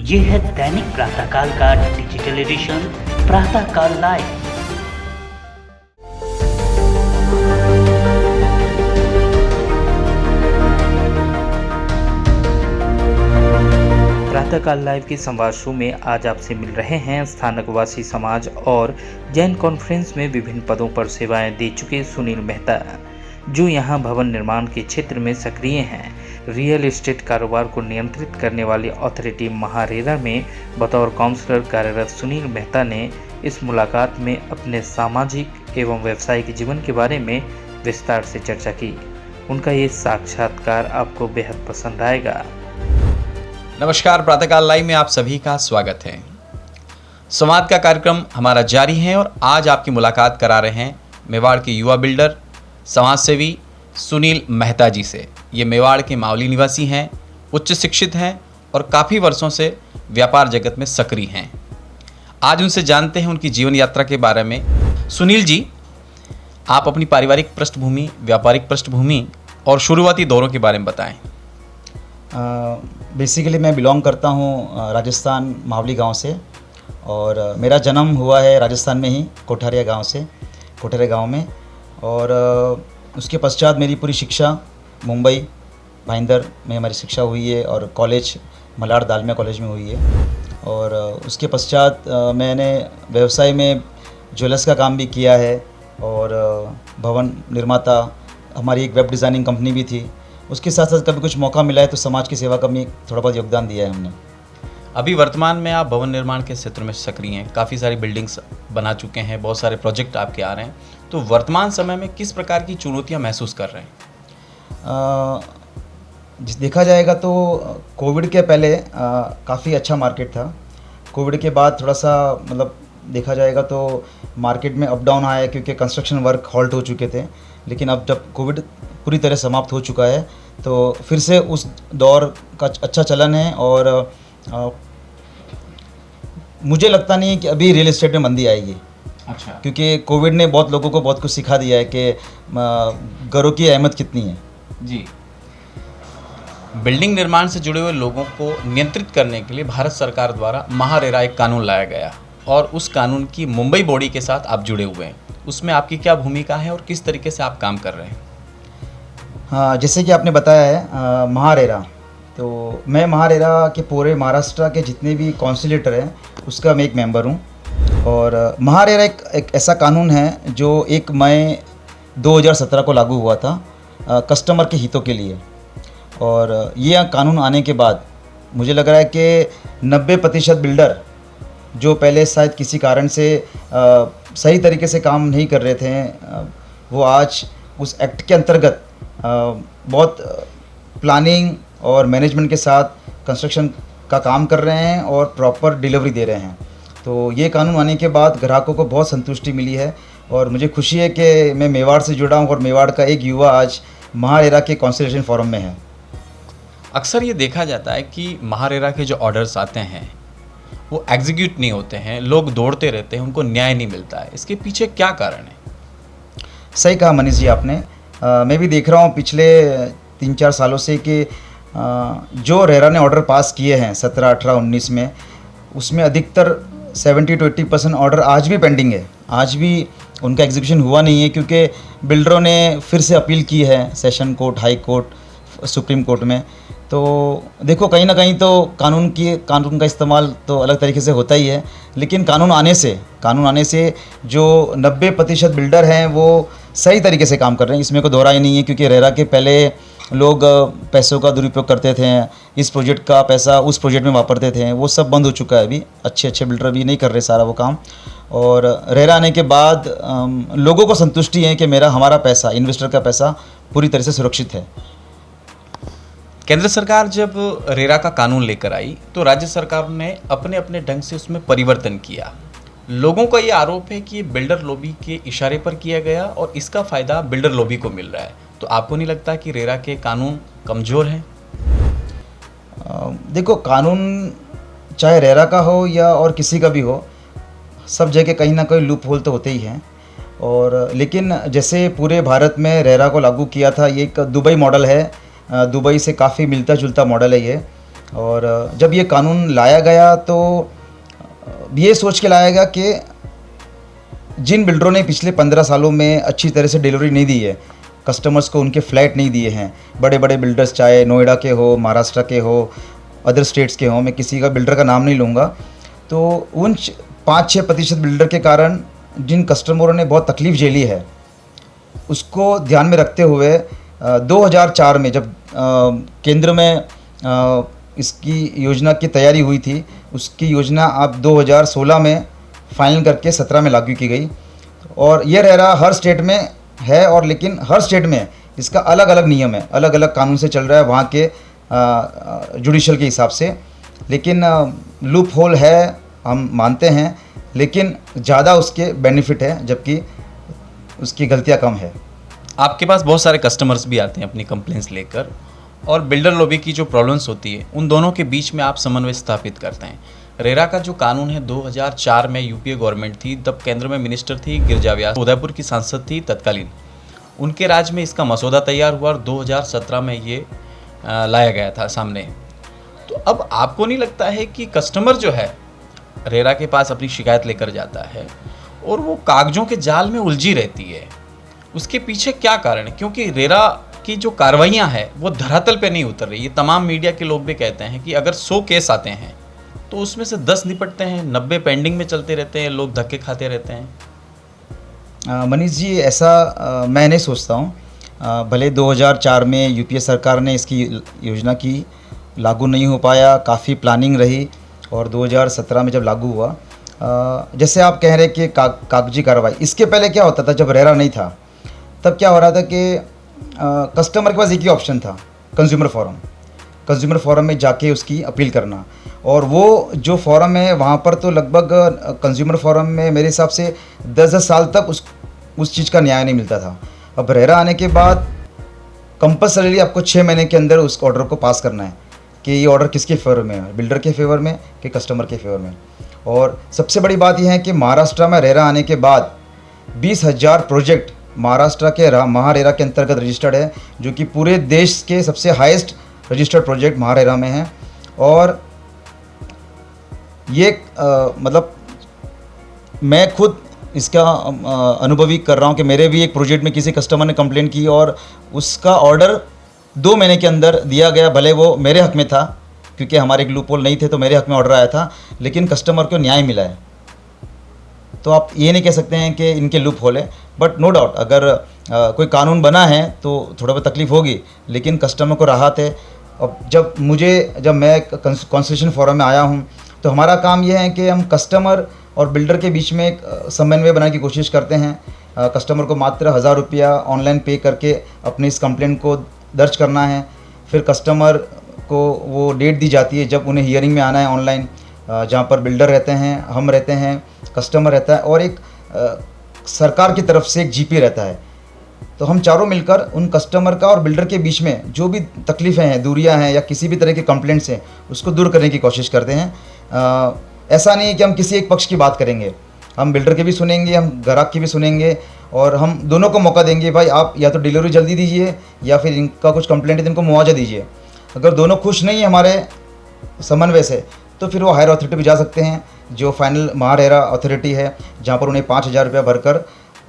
ये है दैनिक प्रातःकाल का डिजिटल एडिशन प्रातःकाल लाइव। प्रातःकाल लाइव के संवाद शो में आज आपसे मिल रहे हैं स्थानकवासी समाज और जैन कॉन्फ्रेंस में विभिन्न पदों पर सेवाएं दे चुके सुनील मेहता, जो यहां भवन निर्माण के क्षेत्र में सक्रिय हैं। रियल एस्टेट कारोबार को नियंत्रित करने वाली अथॉरिटी महारेरा में बतौर काउंसलर कार्यरत सुनील मेहता ने इस मुलाकात में अपने सामाजिक एवं व्यावसायिक जीवन के बारे में विस्तार से चर्चा की। उनका ये साक्षात्कार आपको बेहद पसंद आएगा। नमस्कार, प्रातःकाल लाइव में आप सभी का स्वागत है। संवाद का कार्यक्रम हमारा जारी है और आज आपकी मुलाकात करा रहे हैं मेवाड़ के युवा बिल्डर समाजसेवी सुनील मेहता जी से। ये मेवाड़ के मावली निवासी हैं, उच्च शिक्षित हैं और काफ़ी वर्षों से व्यापार जगत में सक्रिय हैं। आज उनसे जानते हैं उनकी जीवन यात्रा के बारे में। सुनील जी, आप अपनी पारिवारिक पृष्ठभूमि, व्यापारिक पृष्ठभूमि और शुरुआती दौरों के बारे में बताएं। बेसिकली मैं बिलोंग करता हूँ राजस्थान मावली गांव से और मेरा जन्म हुआ है राजस्थान में ही कोठारिया गांव में। और उसके पश्चात मेरी पूरी शिक्षा मुंबई भाईंदर में हमारी शिक्षा हुई है और कॉलेज मलाड दालमिया कॉलेज में हुई है। और उसके पश्चात मैंने व्यवसाय में ज्वेलर्स का काम भी किया है और भवन निर्माता, हमारी एक वेब डिज़ाइनिंग कंपनी भी थी। उसके साथ साथ कभी कुछ मौका मिला है तो समाज की सेवा का भी थोड़ा बहुत योगदान दिया है हमने। अभी वर्तमान में आप भवन निर्माण के क्षेत्र में सक्रिय हैं, काफ़ी सारी बिल्डिंग्स बना चुके हैं, बहुत सारे प्रोजेक्ट आपके आ रहे हैं। तो वर्तमान समय में किस प्रकार की चुनौतियां महसूस कर रहे हैं? देखा जाएगा तो कोविड के पहले काफ़ी अच्छा मार्केट था। कोविड के बाद थोड़ा सा मतलब देखा जाएगा तो मार्केट में अप डाउन आया क्योंकि कंस्ट्रक्शन वर्क हॉल्ट हो चुके थे। लेकिन अब जब कोविड पूरी तरह समाप्त हो चुका है तो फिर से उस दौर का अच्छा चलन है। और मुझे लगता नहीं है कि अभी रियल एस्टेट में मंदी आएगी। अच्छा। क्योंकि कोविड ने बहुत लोगों को बहुत कुछ सिखा दिया है कि घरों की अहमियत कितनी है। जी। बिल्डिंग निर्माण से जुड़े हुए लोगों को नियंत्रित करने के लिए भारत सरकार द्वारा महारेरा एक कानून लाया गया और उस कानून की मुंबई बॉडी के साथ आप जुड़े हुए हैं। उसमें आपकी क्या भूमिका है और किस तरीके से आप काम कर रहे हैं? हाँ, जैसे कि आपने बताया है महारेरा, तो मैं महारेरा के पूरे महाराष्ट्र के जितने भी कॉन्सिलेटर हैं उसका मैं एक मेंबर हूँ। और महारेरा एक ऐसा कानून है जो 1 मई 2017 को लागू हुआ था कस्टमर के हितों के लिए। और ये कानून आने के बाद मुझे लग रहा है कि 90% बिल्डर जो पहले शायद किसी कारण से सही तरीके से काम नहीं कर रहे थे, वो आज उस एक्ट के अंतर्गत बहुत प्लानिंग और मैनेजमेंट के साथ कंस्ट्रक्शन का काम कर रहे हैं और प्रॉपर डिलीवरी दे रहे हैं। तो ये कानून आने के बाद ग्राहकों को बहुत संतुष्टि मिली है और मुझे खुशी है कि मैं मेवाड़ से जुड़ा हूँ और मेवाड़ का एक युवा आज महारेरा के कॉन्सल्टेशन फोरम में है। अक्सर ये देखा जाता है कि महारेरा के जो ऑर्डर्स आते हैं वो एग्जीक्यूट नहीं होते हैं, लोग दौड़ते रहते हैं, उनको न्याय नहीं मिलता है। इसके पीछे क्या कारण है? सही कहा मनीष जी आपने। मैं भी देख रहा हूँ पिछले 3-4 सालों से कि जो रेरा ने ऑर्डर पास किए हैं 17, 18, 19 में, उसमें अधिकतर 70 to 80% ऑर्डर आज भी पेंडिंग है। आज भी उनका एग्जीक्यूशन हुआ नहीं है क्योंकि बिल्डरों ने फिर से अपील की है session court, high court, supreme court में। तो देखो, कहीं ना कहीं तो कानून का इस्तेमाल तो अलग तरीके से होता ही है, लेकिन कानून आने से जो 90% बिल्डर हैं वो सही तरीके से काम कर रहे हैं, इसमें कोई दोहरा ही नहीं है। क्योंकि रेरा के पहले लोग पैसों का दुरुपयोग करते थे, इस प्रोजेक्ट का पैसा उस प्रोजेक्ट में वापरते थे, वो सब बंद हो चुका है। अभी अच्छे बिल्डर भी नहीं कर रहे सारा वो काम। और रेरा आने के बाद लोगों को संतुष्टि है कि हमारा पैसा, इन्वेस्टर का पैसा पूरी तरह से सुरक्षित है। केंद्र सरकार जब रेरा का कानून लेकर आई तो राज्य सरकार ने अपने अपने ढंग से उसमें परिवर्तन किया। लोगों का ये आरोप है कि बिल्डर लॉबी के इशारे पर किया गया और इसका फ़ायदा बिल्डर लॉबी को मिल रहा है। तो आपको नहीं लगता कि रेरा के कानून कमज़ोर हैं? देखो, कानून चाहे रेरा का हो या और किसी का भी हो, सब जगह कहीं ना कहीं लूप होल तो होते ही हैं। और लेकिन जैसे पूरे भारत में रेरा को लागू किया था, ये एक दुबई मॉडल है, दुबई से काफ़ी मिलता जुलता मॉडल है ये। और जब ये कानून लाया गया तो ये सोच के लाया गया कि जिन बिल्डरों ने पिछले 15 सालों में अच्छी तरह से डिलीवरी नहीं दी है, कस्टमर्स को उनके फ्लैट नहीं दिए हैं, बड़े बड़े बिल्डर्स चाहे नोएडा के हो, महाराष्ट्र के हो, अदर स्टेट्स के हो, मैं किसी का बिल्डर का नाम नहीं लूँगा, तो उन 5-6% बिल्डर के कारण जिन कस्टमरों ने बहुत तकलीफ़ झेली है, उसको ध्यान में रखते हुए 2004 में जब केंद्र में इसकी योजना की तैयारी हुई थी, उसकी योजना अब 2016 में फाइनल करके 17 में लागू की गई। और ये रेरा हर स्टेट में है, और लेकिन हर स्टेट में इसका अलग अलग नियम है, अलग अलग कानून से चल रहा है वहाँ के जुडिशल के हिसाब से। लेकिन लूप होल है, हम मानते हैं, लेकिन ज़्यादा उसके बेनिफिट है जबकि उसकी गलतियाँ कम है। आपके पास बहुत सारे कस्टमर्स भी आते हैं अपनी कंप्लेंट्स लेकर, और बिल्डर लॉबी की जो प्रॉब्लम्स होती है उन दोनों के बीच में आप समन्वय स्थापित करते हैं। रेरा का जो कानून है 2004 में यूपीए गवर्नमेंट थी, तब केंद्र में मिनिस्टर थी गिरिजा व्यास, उदयपुर की सांसद थी तत्कालीन, उनके राज में इसका मसौदा तैयार हुआ और 2017 में ये लाया गया था सामने। तो अब आपको नहीं लगता है कि कस्टमर जो है रेरा के पास अपनी शिकायत लेकर जाता है और वो कागजों के जाल में उलझी रहती है, उसके पीछे क्या कारण है? क्योंकि रेरा की जो कार्रवाइयाँ हैं वो धरातल पे नहीं उतर रही। ये तमाम मीडिया के लोग भी कहते हैं कि अगर 100 केस आते हैं तो उसमें से 10 निपटते हैं, 90 पेंडिंग में चलते रहते हैं, लोग धक्के खाते रहते हैं। मनीष जी, ऐसा मैं नहीं सोचता हूँ। भले 2004 में यूपीए सरकार ने इसकी योजना की, लागू नहीं हो पाया, काफ़ी प्लानिंग रही, और 2017 में जब लागू हुआ, जैसे आप कह रहे कि कागजी कार्रवाई, इसके पहले क्या होता था जब रेरा नहीं था, तब क्या हो रहा था कि कस्टमर के पास एक ही ऑप्शन था, कंज्यूमर फोरम में जाके उसकी अपील करना। और वो जो फोरम है वहाँ पर तो लगभग कंज्यूमर फोरम में मेरे हिसाब से 10-10 साल तक उस चीज़ का न्याय नहीं मिलता था। अब रेरा आने के बाद कंपल्सरीली आपको 6 महीने के अंदर उस ऑर्डर को पास करना है कि ये ऑर्डर किसके फेवर में है, बिल्डर के फेवर में कि कस्टमर के फेवर में। और सबसे बड़ी बात यह है कि महाराष्ट्र में रेरा आने के बाद 20,000 प्रोजेक्ट महाराष्ट्र के महारेरा के अंतर्गत रजिस्टर्ड है, जो कि पूरे देश के सबसे हाईएस्ट रजिस्टर्ड प्रोजेक्ट महारेरा में है। और ये मतलब मैं खुद इसका अनुभवी कर रहा हूँ कि मेरे भी एक प्रोजेक्ट में किसी कस्टमर ने कंप्लेंट की और उसका ऑर्डर 2 महीने के अंदर दिया गया। भले वो मेरे हक में था, क्योंकि हमारे एक लूप होल नहीं थे तो मेरे हक में ऑर्डर आया था, लेकिन कस्टमर को न्याय मिला है। तो आप ये नहीं कह सकते हैं कि इनके लूप होल है, बट नो डाउट अगर कोई कानून बना है तो थोड़ा बहुत तकलीफ होगी, लेकिन कस्टमर को राहत है। अब जब मैं कॉन्स्टिट्यूशन फोरम में आया हूँ तो हमारा काम यह है कि हम कस्टमर और बिल्डर के बीच में एक समन्वय बनाने की कोशिश करते हैं। कस्टमर को मात्र 1,000 रुपया ऑनलाइन पे करके अपनी इस कंप्लेंट को दर्ज करना है। फिर कस्टमर को वो डेट दी जाती है जब उन्हें हियरिंग में आना है ऑनलाइन, जहाँ पर बिल्डर रहते हैं, हम रहते हैं, कस्टमर रहता है, और एक सरकार की तरफ से एक जीपी रहता है। तो हम चारों मिलकर उन कस्टमर का और बिल्डर के बीच में जो भी तकलीफ़ें हैं, दूरियां हैं या किसी भी तरह की कंप्लेंट्स हैं, उसको दूर करने की कोशिश करते हैं। ऐसा नहीं है कि हम किसी एक पक्ष की बात करेंगे, हम बिल्डर के भी सुनेंगे, हम ग्राहक की भी सुनेंगे, और हम दोनों को मौका देंगे। भाई आप या तो डिलीवरी जल्दी दीजिए या फिर इनका कुछ कंप्लेंट है तो इनको मुआवजा दीजिए। अगर दोनों खुश नहीं है हमारे समन्वय से तो फिर वो हायर अथॉरिटी भी जा सकते हैं, जो फाइनल महारेरा अथॉरिटी है, जहाँ पर उन्हें 5,000 रुपया भरकर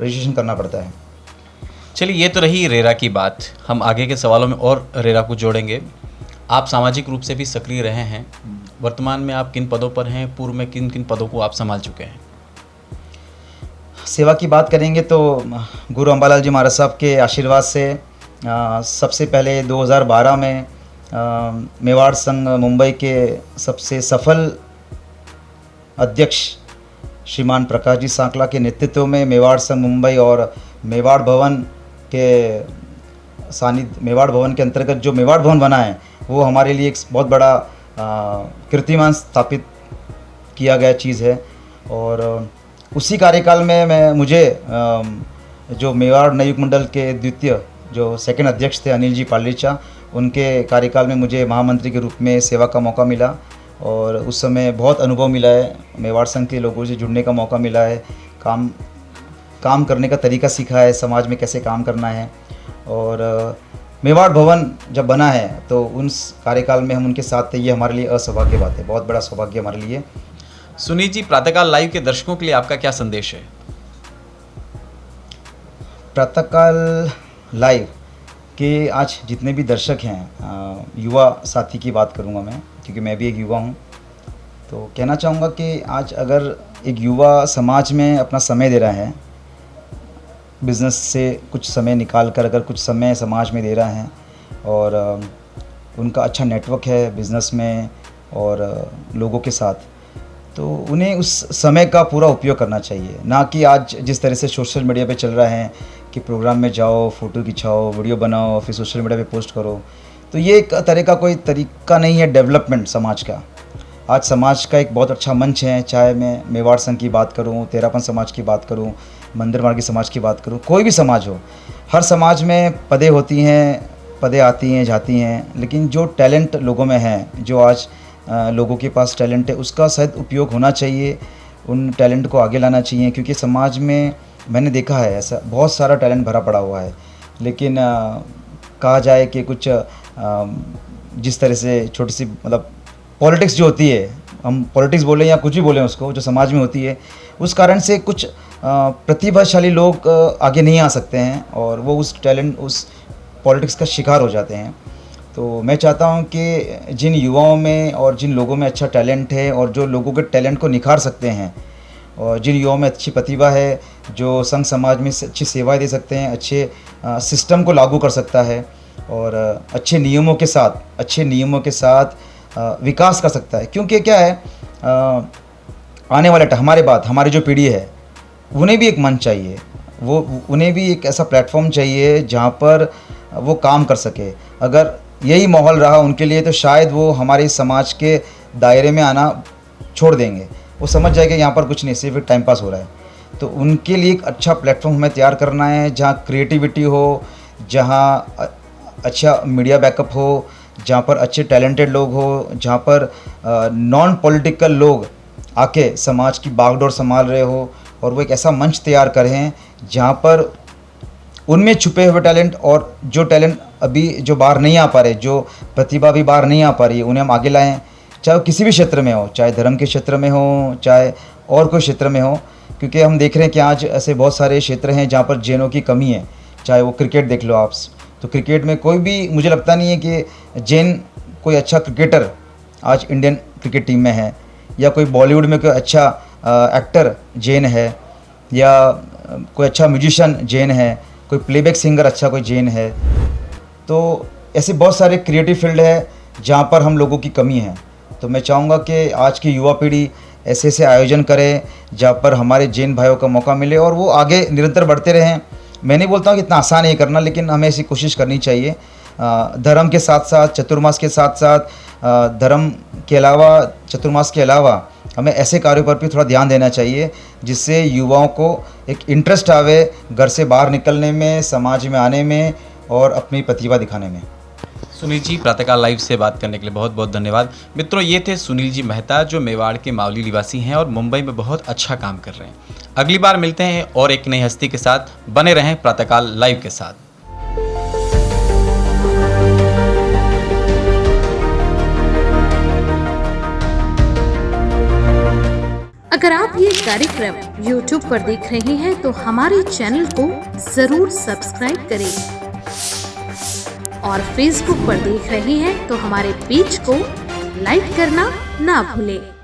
रजिस्ट्रेशन करना पड़ता है। चलिए, ये तो रही रेरा की बात। हम आगे के सवालों में और रेरा को जोड़ेंगे। आप सामाजिक रूप से भी सक्रिय रहे हैं, वर्तमान में आप किन पदों पर हैं, पूर्व में किन किन पदों को आप संभाल चुके हैं? सेवा की बात करेंगे तो गुरु अंबालाल जी महाराज साहब के आशीर्वाद से सबसे पहले 2012 में मेवाड़ संघ मुंबई के सबसे सफल अध्यक्ष श्रीमान प्रकाश जी सांकला के नेतृत्व में मेवाड़ संघ मुंबई और मेवाड़ भवन के मेवाड़ भवन के अंतर्गत जो मेवाड़ भवन बना है वो हमारे लिए एक बहुत बड़ा कीर्तिमान स्थापित किया गया चीज़ है। और उसी कार्यकाल में मुझे जो मेवाड़ नवयुग मंडल के द्वितीय जो सेकंड अध्यक्ष थे अनिल जी पालरीचा, उनके कार्यकाल में मुझे महामंत्री के रूप में सेवा का मौका मिला और उस समय बहुत अनुभव मिला है, मेवाड़ संघ के लोगों से जुड़ने का मौका मिला है, काम करने का तरीका सीखा है, समाज में कैसे काम करना है। और मेवाड़ भवन जब बना है तो उस कार्यकाल में हम उनके साथ थे, ये हमारे लिए असौभाग्य की बात है, बहुत बड़ा सौभाग्य हमारे लिए। सुनील जी, प्रातःकाल लाइव के दर्शकों के लिए आपका क्या संदेश है? प्रातःकाल लाइव के आज जितने भी दर्शक हैं, युवा साथी की बात करूंगा मैं, क्योंकि मैं भी एक युवा हूं, तो कहना चाहूँगा कि आज अगर एक युवा समाज में अपना समय दे रहा है, बिज़नेस से कुछ समय निकाल कर अगर कुछ समय समाज में दे रहा है और उनका अच्छा नेटवर्क है बिज़नेस में और लोगों के साथ, तो उन्हें उस समय का पूरा उपयोग करना चाहिए। ना कि आज जिस तरह से सोशल मीडिया पे चल रहा है कि प्रोग्राम में जाओ, फ़ोटो खिंचाओ, वीडियो बनाओ, फिर सोशल मीडिया पे पोस्ट करो, तो ये एक तरह का कोई तरीका नहीं है डेवलपमेंट समाज का। आज समाज का एक बहुत अच्छा मंच है, चाहे मैं मेवाड़ संघ की बात करूं, तेरापन समाज की बात करूं, मंदिर मार्गी समाज की बात करूं, कोई भी समाज हो, हर समाज में पदें होती हैं, पदें आती हैं जाती हैं, लेकिन जो टैलेंट लोगों में है, जो आज लोगों के पास टैलेंट है, उसका शायद उपयोग होना चाहिए, उन टैलेंट को आगे लाना चाहिए। क्योंकि समाज में मैंने देखा है ऐसा बहुत सारा टैलेंट भरा पड़ा हुआ है, लेकिन कहा जाए कि कुछ जिस तरह से छोटी सी मतलब पॉलिटिक्स जो होती है, हम पॉलिटिक्स बोलें या कुछ भी बोलें उसको, जो समाज में होती है, उस कारण से कुछ प्रतिभाशाली लोग आगे नहीं आ सकते हैं और वो उस टैलेंट, उस पॉलिटिक्स का शिकार हो जाते हैं। तो मैं चाहता हूं कि जिन युवाओं में और जिन लोगों में अच्छा टैलेंट है और जो लोगों के टैलेंट को निखार सकते हैं और जिन युवाओं में अच्छी प्रतिभा है, जो संघ समाज में अच्छी सेवाएं दे सकते हैं, अच्छे सिस्टम को लागू कर सकता है और अच्छे नियमों के साथ विकास कर सकता है। क्योंकि क्या है, आने वाले हमारे बाद हमारी जो पीढ़ी है उन्हें भी एक मंच चाहिए, उन्हें भी एक ऐसा प्लेटफॉर्म चाहिए जहाँ पर वो काम कर सके। अगर यही माहौल रहा उनके लिए तो शायद वो हमारे समाज के दायरे में आना छोड़ देंगे, वो समझ जाएंगे यहाँ पर कुछ नहीं, सिर्फ टाइम पास हो रहा है। तो उनके लिए एक अच्छा प्लेटफॉर्म हमें तैयार करना है जहाँ क्रिएटिविटी हो, जहाँ अच्छा मीडिया बैकअप हो, जहाँ पर अच्छे टैलेंटेड लोग हो, जहाँ पर नॉन पॉलिटिकल लोग आके समाज की बागडोर संभाल रहे हो और वो एक ऐसा मंच तैयार करें जहाँ पर उनमें छुपे हुए टैलेंट और जो टैलेंट अभी जो बाहर नहीं आ पा रहे, जो प्रतिभा भी बाहर नहीं आ पा रही है, उन्हें हम आगे लाएं, चाहे वो किसी भी क्षेत्र में हो, चाहे धर्म के क्षेत्र में हो, चाहे और कोई क्षेत्र में हो। क्योंकि हम देख रहे हैं कि आज ऐसे बहुत सारे क्षेत्र हैं जहाँ पर जैनों की कमी है, चाहे वो क्रिकेट देख लो आप, तो क्रिकेट में कोई भी मुझे लगता नहीं है कि जैन कोई अच्छा क्रिकेटर आज इंडियन क्रिकेट टीम में है, या कोई बॉलीवुड में कोई अच्छा एक्टर जैन है, या कोई अच्छा म्यूजिशियन जैन है, कोई प्लेबैक सिंगर अच्छा कोई जैन है। तो ऐसे बहुत सारे क्रिएटिव फील्ड है जहाँ पर हम लोगों की कमी है। तो मैं चाहूँगा कि आज की युवा पीढ़ी ऐसे ऐसे आयोजन करे जहाँ पर हमारे जैन भाइयों का मौका मिले और वो आगे निरंतर बढ़ते रहें। मैं नहीं बोलता हूँ कि इतना आसान नहीं करना, लेकिन हमें ऐसी कोशिश करनी चाहिए। धर्म के साथ साथ, चतुर्मास के साथ साथ, धर्म के अलावा, चतुर्मास के अलावा हमें ऐसे कार्यों पर भी थोड़ा ध्यान देना चाहिए जिससे युवाओं को एक इंटरेस्ट आवे घर से बाहर निकलने में, समाज में आने में और अपनी प्रतिभा दिखाने में। सुनील जी, प्रातःकाल लाइव से बात करने के लिए बहुत बहुत धन्यवाद। मित्रों, ये थे सुनील जी मेहता, जो मेवाड़ के मावली निवासी हैं और मुंबई में बहुत अच्छा काम कर रहे हैं। अगली बार मिलते हैं और एक नई हस्ती के साथ। बने रहें प्रातःकाल लाइव के साथ। अगर आप ये कार्यक्रम YouTube पर देख रहे हैं तो हमारे चैनल को जरूर सब्सक्राइब करें और Facebook पर देख रहे हैं तो हमारे पेज को लाइक करना ना भूलें।